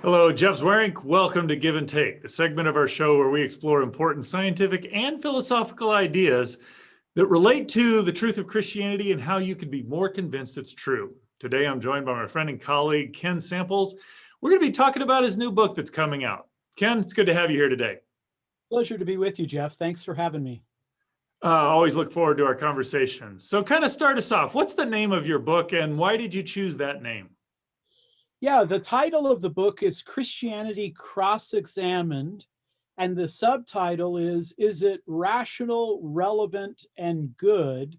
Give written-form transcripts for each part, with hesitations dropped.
Hello, Jeff Zwerink. Welcome to Give and Take, the segment of our show where we explore important scientific and philosophical ideas that relate to the truth of Christianity and how you can be more convinced it's true. Today, I'm joined by my friend and colleague, Ken Samples. We're going to be talking about his new book that's coming out. Ken, it's good to have you here today. Pleasure to be with you, Jeff. Thanks for having me. Always look forward to our conversations. So kind of start us off. What's the name of your book and why did you choose that name? Yeah, the title of the book is Christianity Cross-Examined, and the subtitle is it rational, relevant, and good?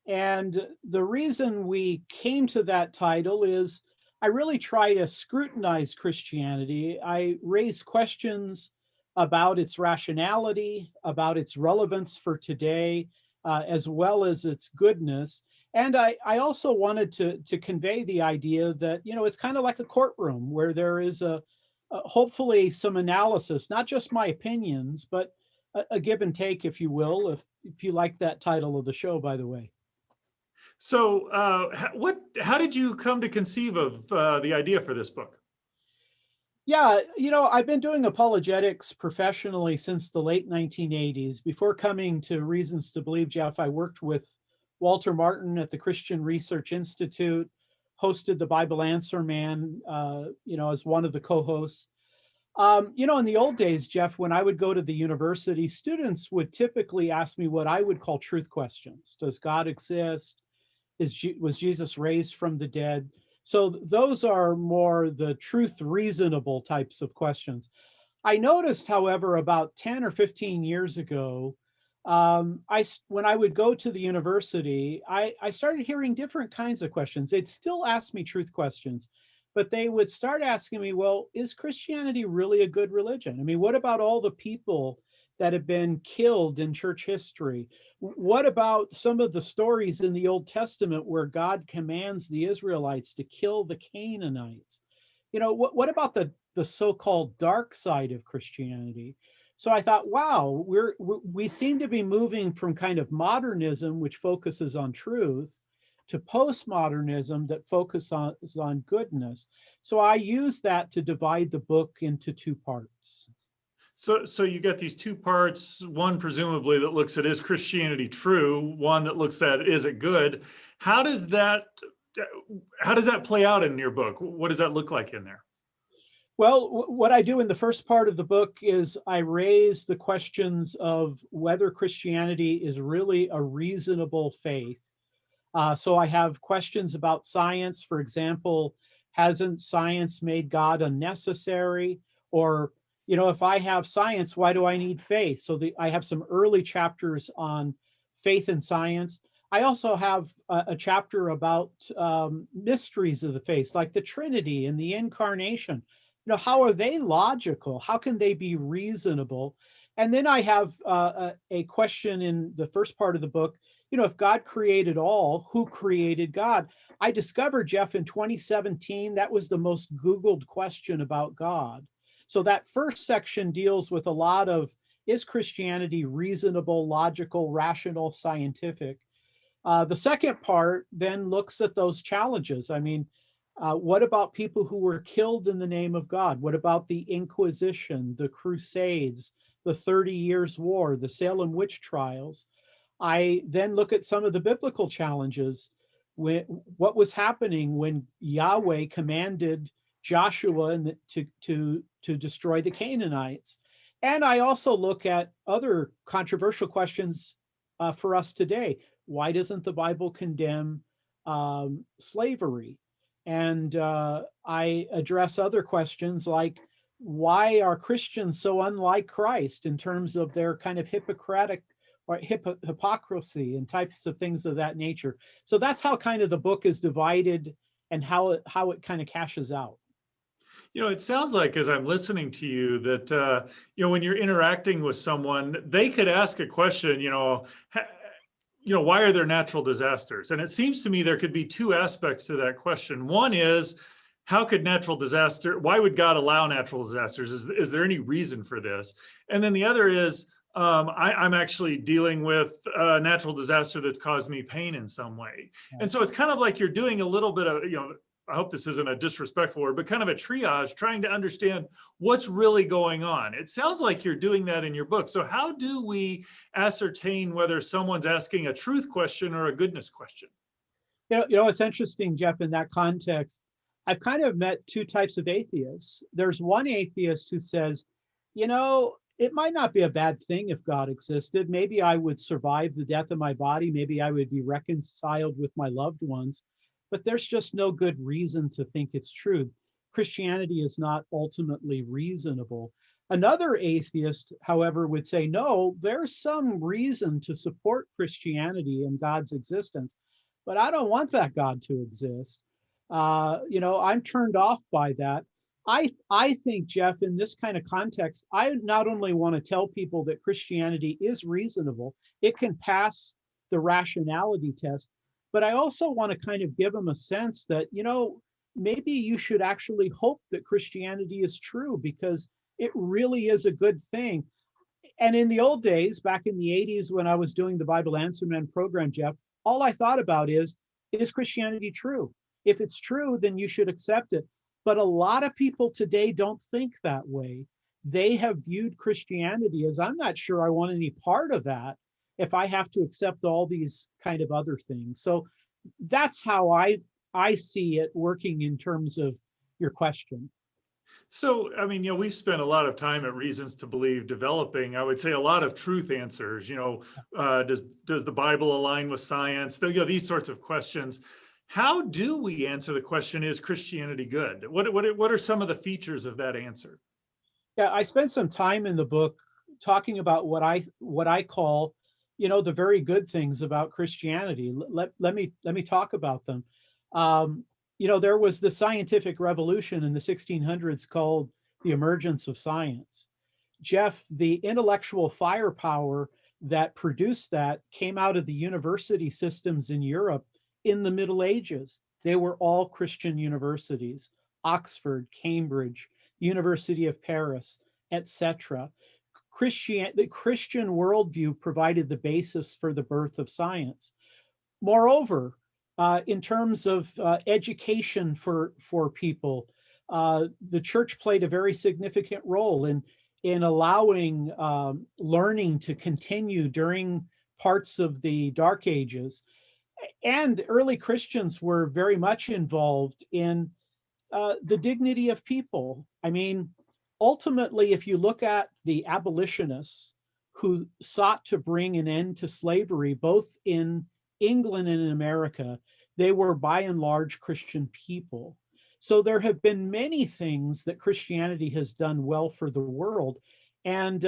And the reason we came to that title is I really try to scrutinize Christianity. I raise questions about its rationality, about its relevance for today, as well as its goodness. And I also wanted to convey the idea that, it's kind of like a courtroom where there is hopefully some analysis, not just my opinions, but a give and take, if you will, if you like that title of the show, by the way. So how did you come to conceive of the idea for this book? Yeah, I've been doing apologetics professionally since the late 1980s. Before coming to Reasons to Believe, Jeff, I worked with Walter Martin at the Christian Research Institute, hosted the Bible Answer Man, as one of the co-hosts. In the old days, Jeff, when I would go to the university, students would typically ask me what I would call truth questions. Does God exist? Was Jesus raised from the dead? So those are more the truth reasonable types of questions. I noticed, however, about 10 or 15 years ago, when I would go to the university, I started hearing different kinds of questions. They'd still ask me truth questions, but they would start asking me, well, is Christianity really a good religion? I mean, what about all the people that have been killed in church history? What about some of the stories in the Old Testament where God commands the Israelites to kill the Canaanites? What about the so-called dark side of Christianity? So I thought, wow, we seem to be moving from kind of modernism, which focuses on truth, to postmodernism that focuses on goodness. So I use that to divide the book into two parts. So you get these two parts, one presumably that looks at is Christianity true, one that looks at is it good. How does that play out in your book? What does that look like in there? Well, what I do in the first part of the book is I raise the questions of whether Christianity is really a reasonable faith. So I have questions about science. For example, hasn't science made God unnecessary? Or, if I have science, why do I need faith? So I have some early chapters on faith and science. I also have a chapter about mysteries of the faith, like the Trinity and the Incarnation. How are they logical? How can they be reasonable? And then I have a question in the first part of the book. If God created all, who created God? I discovered, Jeff, in 2017, that was the most Googled question about God. So that first section deals with a lot of, is Christianity reasonable, logical, rational, scientific? The second part then looks at those challenges. I mean, what about people who were killed in the name of God? What about the Inquisition, the Crusades, the 30 Years' War, the Salem witch trials? I then look at some of the biblical challenges. What was happening when Yahweh commanded Joshua to destroy the Canaanites? And I also look at other controversial questions for us today. Why doesn't the Bible condemn slavery? And I address other questions like, why are Christians so unlike Christ in terms of their kind of Hippocratic or hypocrisy and types of things of that nature? So that's how kind of the book is divided and how it kind of cashes out. It sounds like as I'm listening to you that, when you're interacting with someone, they could ask a question, why are there natural disasters? And it seems to me there could be two aspects to that question. One is, why would God allow natural disasters? Is there any reason for this? And then the other is, I'm actually dealing with a natural disaster that's caused me pain in some way. And so it's kind of like you're doing a little bit of, I hope this isn't a disrespectful word, but kind of a triage, trying to understand what's really going on. It sounds like you're doing that in your book. So how do we ascertain whether someone's asking a truth question or a goodness question? It's interesting, Jeff, in that context. I've kind of met two types of atheists. There's one atheist who says, it might not be a bad thing if God existed. Maybe I would survive the death of my body. Maybe I would be reconciled with my loved ones. But there's just no good reason to think it's true. Christianity is not ultimately reasonable. Another atheist, however, would say, no, there's some reason to support Christianity and God's existence, but I don't want that God to exist. I'm turned off by that. I think, Jeff, in this kind of context, I not only want to tell people that Christianity is reasonable, it can pass the rationality test, but I also want to kind of give them a sense that, maybe you should actually hope that Christianity is true, because it really is a good thing. And in the old days, back in the 80s, when I was doing the Bible Answer Man program, Jeff, all I thought about is Christianity true? If it's true, then you should accept it. But a lot of people today don't think that way. They have viewed Christianity as, I'm not sure I want any part of that if I have to accept all these kind of other things. So that's how I see it working in terms of your question. So, I mean, we've spent a lot of time at Reasons to Believe developing, I would say, a lot of truth answers. Does the Bible align with science? These sorts of questions. How do we answer the question, is Christianity good? What are some of the features of that answer? Yeah, I spent some time in the book talking about what I call, the very good things about Christianity. Let me talk about them. There was the scientific revolution in the 1600s called the emergence of science. Jeff, the intellectual firepower that produced that came out of the university systems in Europe in the Middle Ages. They were all Christian universities: Oxford, Cambridge, University of Paris, etc. The Christian worldview provided the basis for the birth of science. Moreover, in terms of education for people, the church played a very significant role in allowing learning to continue during parts of the Dark Ages. And early Christians were very much involved in the dignity of people. I mean, ultimately, if you look at the abolitionists who sought to bring an end to slavery, both in England and in America, they were by and large Christian people. So there have been many things that Christianity has done well for the world. And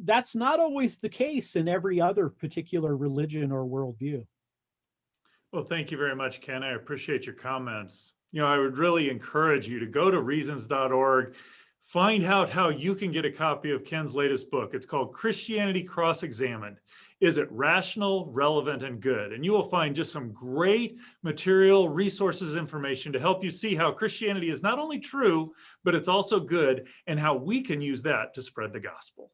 that's not always the case in every other particular religion or worldview. Well, thank you very much, Ken. I appreciate your comments. I would really encourage you to go to reasons.org, find out how you can get a copy of Ken's latest book. It's called Christianity Cross-Examined. Is it rational, relevant, and good? And you will find just some great material, resources, information to help you see how Christianity is not only true, but it's also good, and how we can use that to spread the gospel.